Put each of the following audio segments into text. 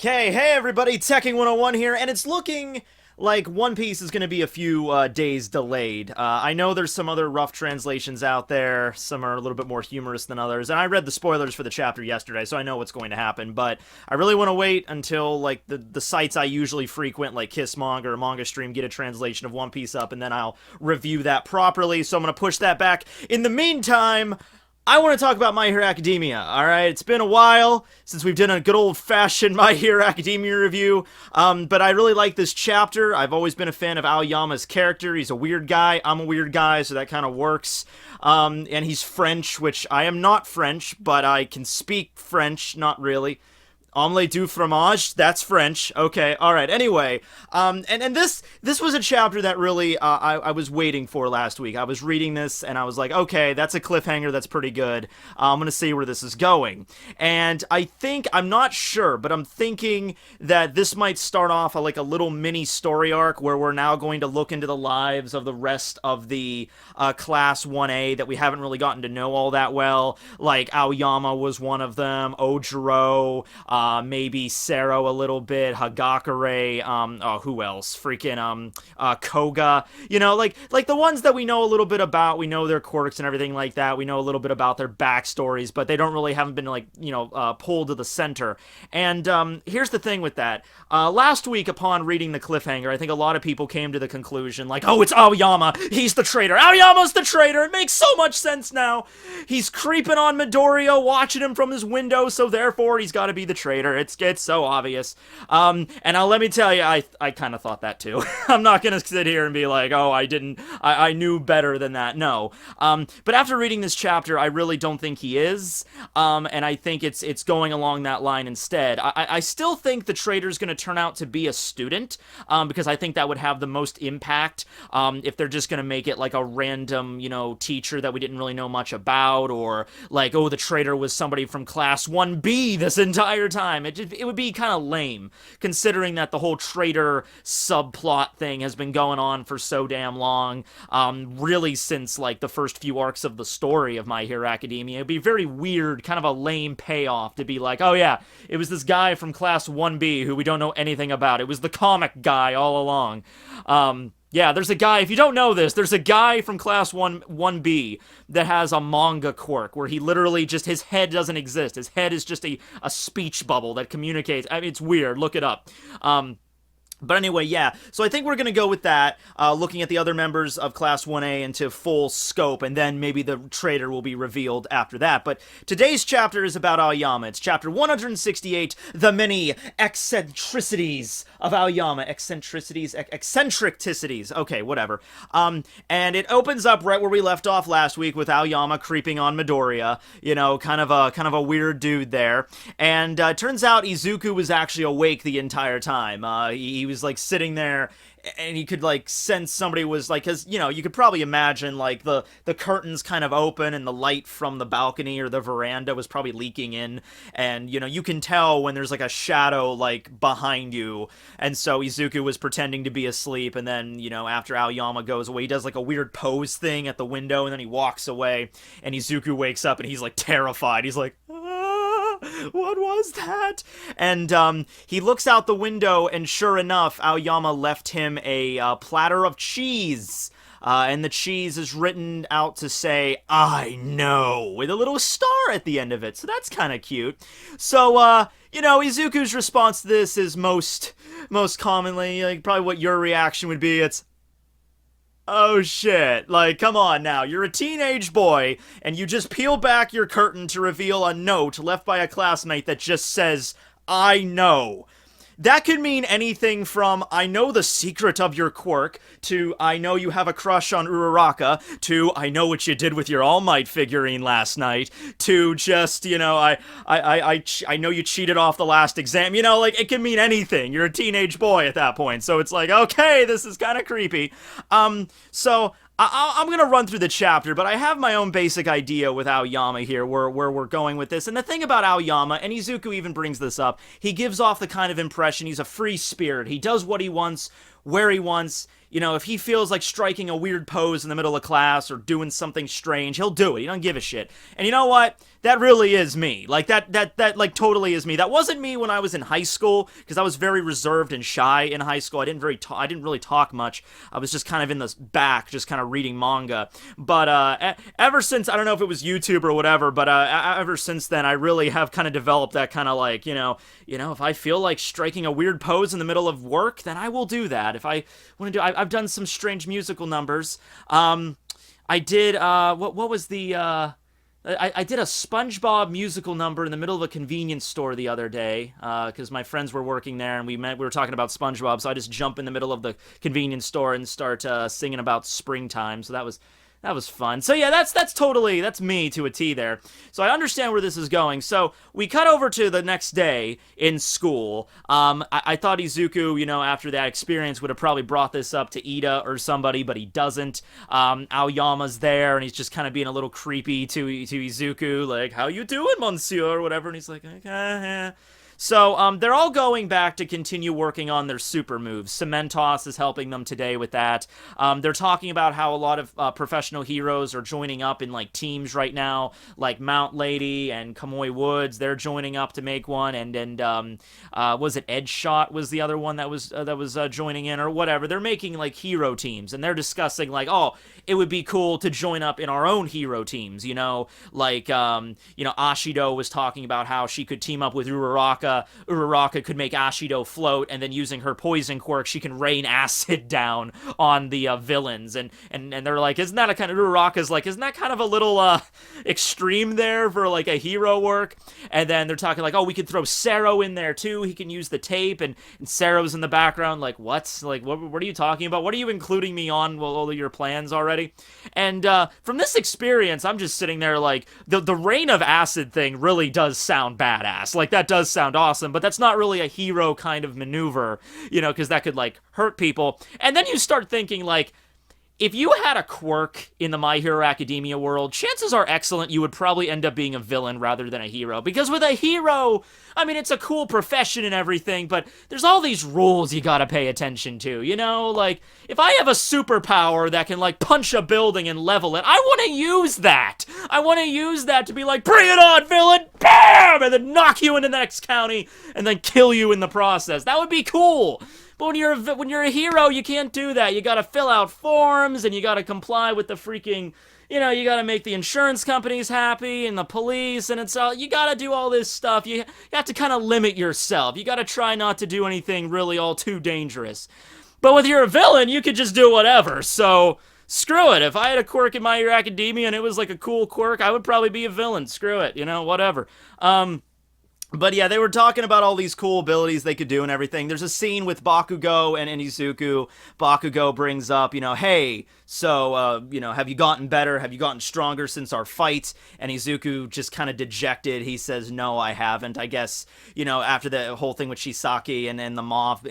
Okay, hey everybody, Tekking101 here, and it's looking like One Piece is going to be a few days delayed. I know there's some other rough translations out there, some are a little bit more humorous than others, and I read the spoilers for the chapter yesterday, so I know what's going to happen, but I really want to wait until, like, the sites I usually frequent, like Kiss Manga or Manga Stream, get a translation of One Piece up, and then I'll review that properly, so I'm going to push that back. In the meantime, I want to talk about My Hero Academia, alright? It's been a while since we've done a good old-fashioned My Hero Academia review, but I really like this chapter. I've always been a fan of Aoyama's character. He's a weird guy. I'm a weird guy, so that kind of works. And he's French, which I am not French, but I can speak French, not really. Omelette du fromage, that's French. Okay, alright, anyway. And this was a chapter that really I was waiting for last week. I was reading this, and I was like, okay, that's a cliffhanger, that's pretty good. I'm gonna see where this is going. And I'm not sure, but I'm thinking that this might start off like a little mini story arc where we're now going to look into the lives of the rest of the Class 1A that we haven't really gotten to know all that well. Like, Aoyama was one of them, Ojiro, maybe Sero a little bit, Hagakure, who else? Freaking, Koga. You know, like the ones that we know a little bit about, we know their quirks and everything like that, we know a little bit about their backstories, but they haven't been, like, pulled to the center. And, here's the thing with that. Last week, upon reading the cliffhanger, I think a lot of people came to the conclusion, like, oh, it's Aoyama! He's the traitor! Aoyama's the traitor! It makes so much sense now! He's creeping on Midoriya, watching him from his window, so therefore he's gotta be the traitor. It's so obvious. And let me tell you, I kind of thought that too. I'm not gonna sit here and be like, oh, I knew better than that. No. But after reading this chapter, I really don't think he is. And I think it's going along that line instead. I still think the traitor's gonna turn out to be a student, because I think that would have the most impact, if they're just gonna make it like a random, teacher that we didn't really know much about, or like, oh, the traitor was somebody from Class 1B this entire time. It would be kind of lame, considering that the whole traitor subplot thing has been going on for so damn long, really since, like, the first few arcs of the story of My Hero Academia. It'd be very weird, kind of a lame payoff to be like, oh yeah, it was this guy from Class 1B who we don't know anything about. It was the comic guy all along. Yeah, there's a guy, if you don't know this, there's a guy from Class 1B that has a manga quirk where he literally just, his head doesn't exist. His head is just a speech bubble that communicates. I mean, it's weird. Look it up. But anyway, yeah, so I think we're going to go with that, looking at the other members of Class 1A into full scope, and then maybe the traitor will be revealed after that. But today's chapter is about Aoyama. It's chapter 168, The Many Eccentricities of Aoyama. Eccentricities. Okay, whatever. And it opens up right where we left off last week with Aoyama creeping on Midoriya, kind of a weird dude there. And turns out Izuku was actually awake the entire time. He was, like, sitting there, and he could, like, sense somebody was, like, because, you could probably imagine, like, the curtains kind of open, and the light from the balcony or the veranda was probably leaking in, and, you can tell when there's, like, a shadow, like, behind you, and so Izuku was pretending to be asleep, and then, after Aoyama goes away, he does, like, a weird pose thing at the window, and then he walks away, and Izuku wakes up, and he's, like, terrified. He's like, what was that? And he looks out the window, and sure enough, Aoyama left him a platter of cheese. And the cheese is written out to say, I know, with a little star at the end of it. So that's kind of cute. So, Izuku's response to this is most commonly, like, probably what your reaction would be. It's, oh shit, like, come on now, you're a teenage boy, and you just peel back your curtain to reveal a note left by a classmate that just says, I know. That could mean anything from, I know the secret of your quirk, to, I know you have a crush on Uraraka, to, I know what you did with your All Might figurine last night, to just, I know you cheated off the last exam. Like, it can mean anything. You're a teenage boy at that point, so it's like, okay, this is kind of creepy. So I'm going to run through the chapter, but I have my own basic idea with Aoyama here, where we're going with this. And the thing about Aoyama, and Izuku even brings this up, he gives off the kind of impression he's a free spirit. He does what he wants, where he wants. if he feels like striking a weird pose in the middle of class or doing something strange, he'll do it. He don't give a shit. And you know what? That really is me. Like, that like, totally is me. That wasn't me when I was in high school, because I was very reserved and shy in high school. I didn't really talk much. I was just kind of in the back, just kind of reading manga. But ever since, I don't know if it was YouTube or whatever, but ever since then, I really have kind of developed that kind of like, if I feel like striking a weird pose in the middle of work, then I will do that. If I want to do, I've done some strange musical numbers. I did, what was the, I did a SpongeBob musical number in the middle of a convenience store the other day, because my friends were working there, and we were talking about SpongeBob, so I just jump in the middle of the convenience store and start singing about springtime, so that was fun. So yeah, that's me to a T there. So I understand where this is going. So we cut over to the next day in school. I thought Izuku, after that experience would have probably brought this up to Ida or somebody, but he doesn't. Aoyama's there, and he's just kind of being a little creepy to Izuku, like, how you doing, monsieur, or whatever, and he's like, okay. So, they're all going back to continue working on their super moves. Cementos is helping them today with that. They're talking about how a lot of professional heroes are joining up in, like, teams right now, like Mount Lady and Kamui Woods. They're joining up to make one, and was it Edge Shot was the other one that was joining in, or whatever. They're making, like, hero teams, and they're discussing, like, oh, it would be cool to join up in our own hero teams, like, Ashido was talking about how she could team up with Uraraka. Uraraka could make Ashido float, and then using her poison quirk, she can rain acid down on the villains. And they're like, isn't that Uraraka's like, isn't that kind of a little extreme there for like a hero work? And then they're talking like, oh, we could throw Sero in there too. He can use the tape, and Sero's in the background like, what? Like, what are you talking about? What are you including me on all of your plans already? And from this experience, I'm just sitting there like, the rain of acid thing really does sound badass. Like, that does sound awesome, but that's not really a hero kind of maneuver, because that could, like, hurt people. And then you start thinking, like, if you had a quirk in the My Hero Academia world, chances are excellent you would probably end up being a villain rather than a hero. Because with a hero, I mean, it's a cool profession and everything, but there's all these rules you gotta pay attention to, Like, if I have a superpower that can, like, punch a building and level it, I want to use that! I want to use that to be like, bring it on, villain! BAM! And then knock you into the next county, and then kill you in the process. That would be cool! But when you're a hero, you can't do that. You gotta fill out forms, and you gotta comply with the freaking, you gotta make the insurance companies happy, and the police, and you gotta do all this stuff. You have to kind of limit yourself. You gotta try not to do anything really all too dangerous. But with you're a villain, you could just do whatever, so screw it. If I had a quirk in My Hero Academia and it was like a cool quirk, I would probably be a villain. Screw it, whatever. But yeah, they were talking about all these cool abilities they could do and everything. There's a scene with Bakugo and Izuku. Bakugo brings up, hey, so, have you gotten better? Have you gotten stronger since our fight? And Izuku just kind of dejected. He says, no, I haven't. I guess, after the whole thing with Shisaki and the mob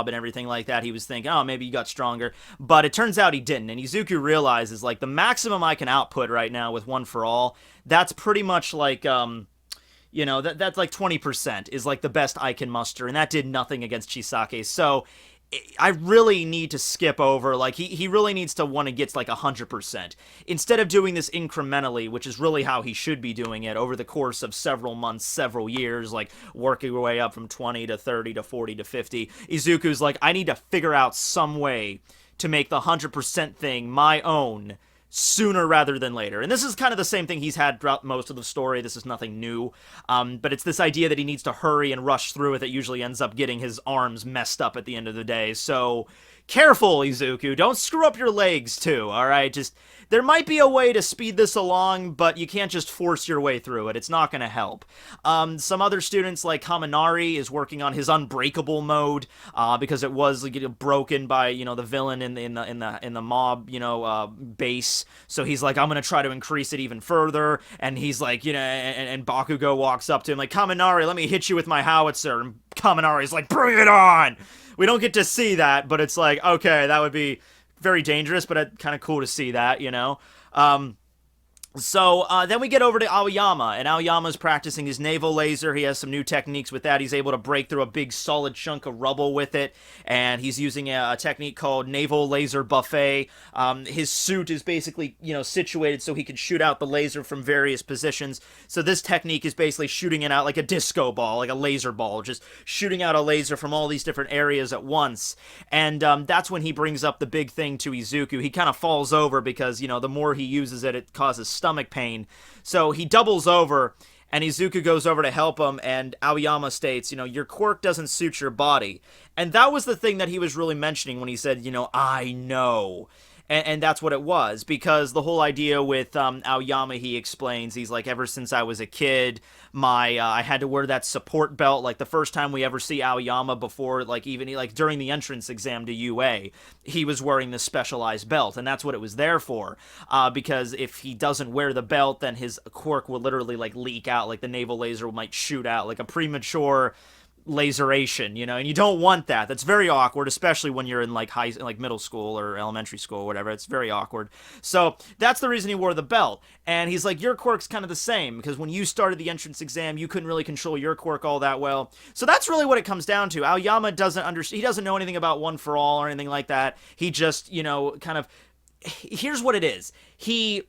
and everything like that, he was thinking, oh, maybe you got stronger. But it turns out he didn't. And Izuku realizes, like, the maximum I can output right now with One for All, that's pretty much like, that's like 20% is like the best I can muster, and that did nothing against Chisake. So I really need to skip over, like, he really needs to want to get like 100%. Instead of doing this incrementally, which is really how he should be doing it over the course of several months, several years, like working your way up from 20 to 30 to 40 to 50, Izuku's like, I need to figure out some way to make the 100% thing my own sooner rather than later. And this is kind of the same thing he's had throughout most of the story. This is nothing new. But it's this idea that he needs to hurry and rush through it that usually ends up getting his arms messed up at the end of the day. So careful, Izuku. Don't screw up your legs, too, alright? There might be a way to speed this along, but you can't just force your way through it. It's not going to help. Some other students, like Kaminari, is working on his unbreakable mode, because it was broken by, the villain in the mob, base. So he's like, I'm going to try to increase it even further. And he's like, and Bakugo walks up to him like, Kaminari, let me hit you with my howitzer. And Kaminari's like, bring it on! We don't get to see that, but it's like, okay, that would be very dangerous, but kind of cool to see that, So then we get over to Aoyama, and Aoyama's practicing his naval laser. He has some new techniques with that. He's able to break through a big solid chunk of rubble with it, and he's using a technique called naval laser buffet. His suit is basically, situated so he can shoot out the laser from various positions. So this technique is basically shooting it out like a disco ball, like a laser ball, just shooting out a laser from all these different areas at once. And that's when he brings up the big thing to Izuku. He kind of falls over because, the more he uses it, it causes stomach pain. So he doubles over, and Izuku goes over to help him, and Aoyama states, your quirk doesn't suit your body. And that was the thing that he was really mentioning when he said, I know. And that's what it was, because the whole idea with Aoyama, he explains, he's like, ever since I was a kid, I had to wear that support belt. Like the first time we ever see Aoyama before, like even like during the entrance exam to UA, he was wearing this specialized belt, and that's what it was there for. Because if he doesn't wear the belt, then his quirk will literally like leak out, like the naval laser might shoot out, like a premature laseration, and you don't want that. That's very awkward, especially when you're in like middle school or elementary school or whatever. It's very awkward. So that's the reason he wore the belt. And he's like, your quirk's kind of the same, because when you started the entrance exam, you couldn't really control your quirk all that well. So that's really what it comes down to. Aoyama doesn't understand. He doesn't know anything about One for All or anything like that. He just, kind of. Here's what it is. He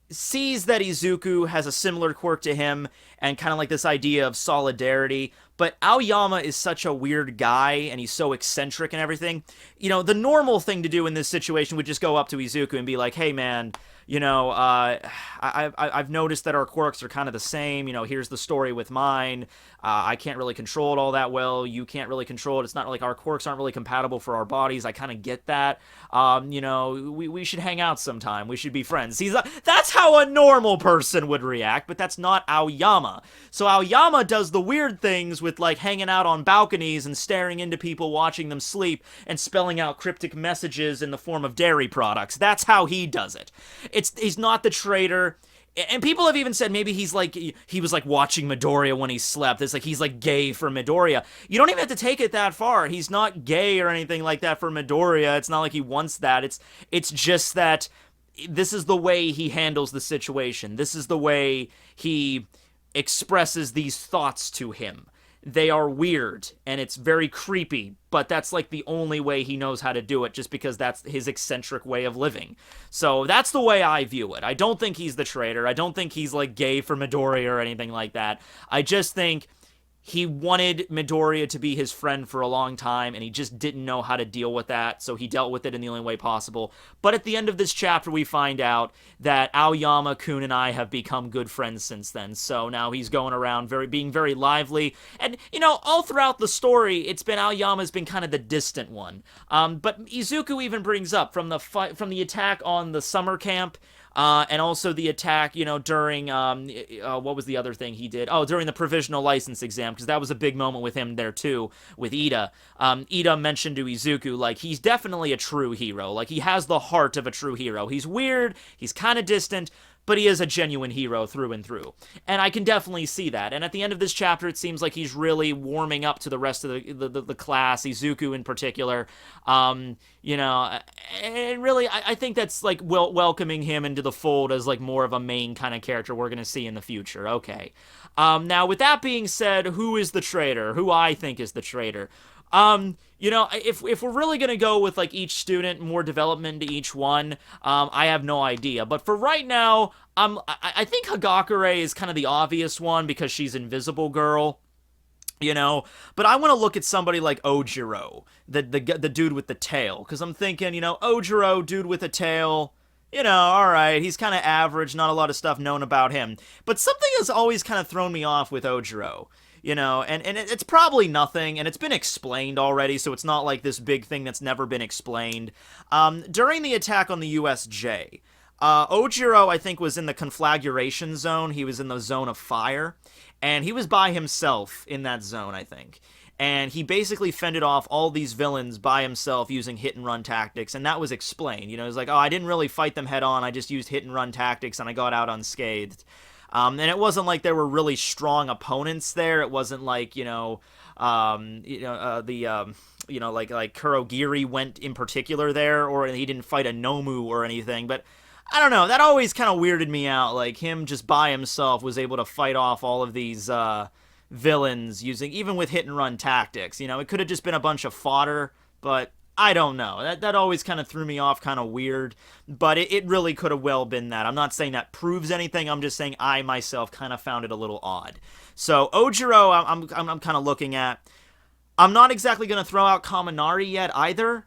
sees that Izuku has a similar quirk to him and kind of like this idea of solidarity. But Aoyama is such a weird guy, and he's so eccentric and everything. The normal thing to do in this situation would just go up to Izuku and be like, hey, man, I've noticed that our quirks are kind of the same. Here's the story with mine. I can't really control it all that well. You can't really control it. It's not like our quirks aren't really compatible for our bodies. I kind of get that. We should hang out sometime. We should be friends. That's how a normal person would react, but that's not Aoyama. So Aoyama does the weird things with like hanging out on balconies and staring into people, watching them sleep, and spelling out cryptic messages in the form of dairy products. That's how he does it. He's not the traitor. And people have even said maybe he was like watching Midoriya when he slept. It's like he's like gay for Midoriya. You don't even have to take it that far. He's not gay or anything like that for Midoriya. It's not like he wants that. It's just that this is the way he handles the situation. This is the way he expresses these thoughts to him. They are weird, and it's very creepy, but that's like the only way he knows how to do it, just because that's his eccentric way of living. So that's the way I view it. I don't think he's the traitor. I don't think he's like gay for Midoriya or anything like that. I just think he wanted Midoriya to be his friend for a long time, and he just didn't know how to deal with that, so he dealt with it in the only way possible. But at the end of this chapter, we find out that Aoyama, Kun, and I have become good friends since then. So now he's going around being very lively. And, all throughout the story, Aoyama's been kind of the distant one. But Izuku even brings up from the attack on the summer camp, and also the attack, during, what was the other thing he did? Oh, during the provisional license exam, because that was a big moment with him there, too, with Ida. Ida mentioned to Izuku, like, he's definitely a true hero. Like, he has the heart of a true hero. He's weird, he's kind of distant, but he is a genuine hero through and through. And I can definitely see that. And at the end of this chapter, it seems like he's really warming up to the rest of the class, Izuku in particular. And really, I think that's like welcoming him into the fold as like more of a main kind of character we're going to see in the future. Okay. Now, with that being said, who is the traitor? Who I think is the traitor? If we're really gonna go with like each student, more development to each one, I have no idea. But for right now, I think Hagakure is kind of the obvious one because she's Invisible Girl. But I want to look at somebody like Ojiro, the dude with the tail, because I'm thinking, Ojiro, dude with a tail. Alright, he's kind of average, not a lot of stuff known about him. But something has always kind of thrown me off with Ojiro. And it's probably nothing, and it's been explained already, so it's not like this big thing that's never been explained. During the attack on the USJ, Ojiro, I think, was in the conflagration zone. He was in the zone of fire, and he was by himself in that zone, I think. And he basically fended off all these villains by himself using hit-and-run tactics, and that was explained. It was like, oh, I didn't really fight them head-on, I just used hit-and-run tactics, and I got out unscathed. And it wasn't like there were really strong opponents there. It wasn't like, like Kurogiri went in particular there, or he didn't fight a Nomu or anything. But I don't know. That always kind of weirded me out. Like him just by himself was able to fight off all of these villains using even with hit and run tactics. You know, it could have just been a bunch of fodder, but I don't know. That always kind of threw me off, kind of weird. But it really could have well been that. I'm not saying that proves anything. I'm just saying I myself kind of found it a little odd. So Ojiro, I'm kind of looking at. I'm not exactly going to throw out Kaminari yet either.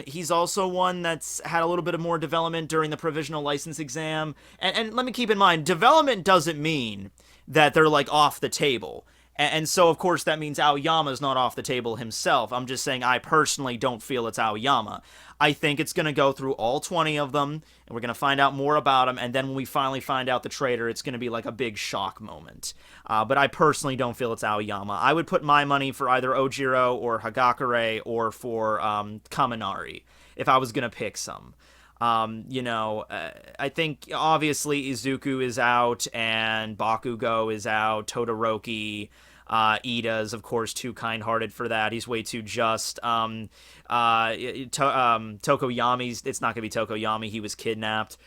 He's also one that's had a little bit of more development during the provisional license exam. And let me keep in mind, development doesn't mean that they're like off the table. And so, of course, that means Aoyama's not off the table himself. I'm just saying I personally don't feel it's Aoyama. I think it's going to go through all 20 of them, and we're going to find out more about him, and then when we finally find out the traitor, it's going to be like a big shock moment. But I personally don't feel it's Aoyama. I would put my money for either Ojiro or Hagakure or for Kaminari if I was going to pick some. I think obviously Izuku is out and Bakugo is out, Todoroki, Ida's, of course, too kind-hearted for that. He's way too just. Tokoyami's, it's not going to be Tokoyami. He was kidnapped.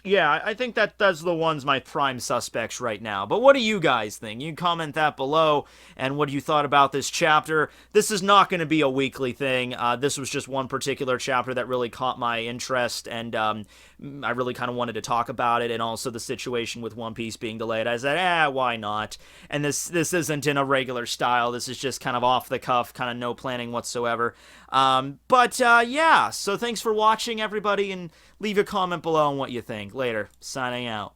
Yeah, I think that's the ones my prime suspects right now. But what do you guys think? You can comment that below, and what you thought about this chapter. This is not going to be a weekly thing. This was just one particular chapter that really caught my interest, and I really kind of wanted to talk about it, and also the situation with One Piece being delayed. I said, why not? And this isn't in a regular style. This is just kind of off the cuff, kind of no planning whatsoever. Yeah, so thanks for watching, everybody, and leave a comment below on what you think. Later. Signing out.